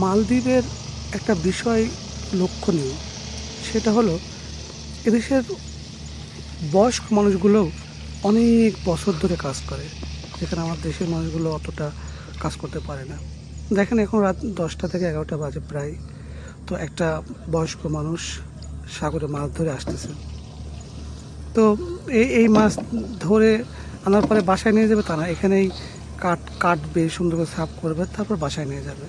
মালদ্বীপের একটা বিষয় লক্ষণীয়, সেটা হলো এদেশের বয়স্ক মানুষগুলো অনেক বছর ধরে কাজ করে, যেখানে আমার দেশের মানুষগুলো অতটা কাজ করতে পারে না। দেখেন এখন রাত 10টা থেকে 11টা বাজে প্রায়, তো একটা বয়স্ক মানুষ সাগরে মাছ ধরে আসতেছে। তো এই মাছ ধরে আনার পরে বাসায় নিয়ে যাবে তা না, এখানেই কাটবে, সুন্দর করে সাফ করবে, তারপর বাসায় নিয়ে যাবে।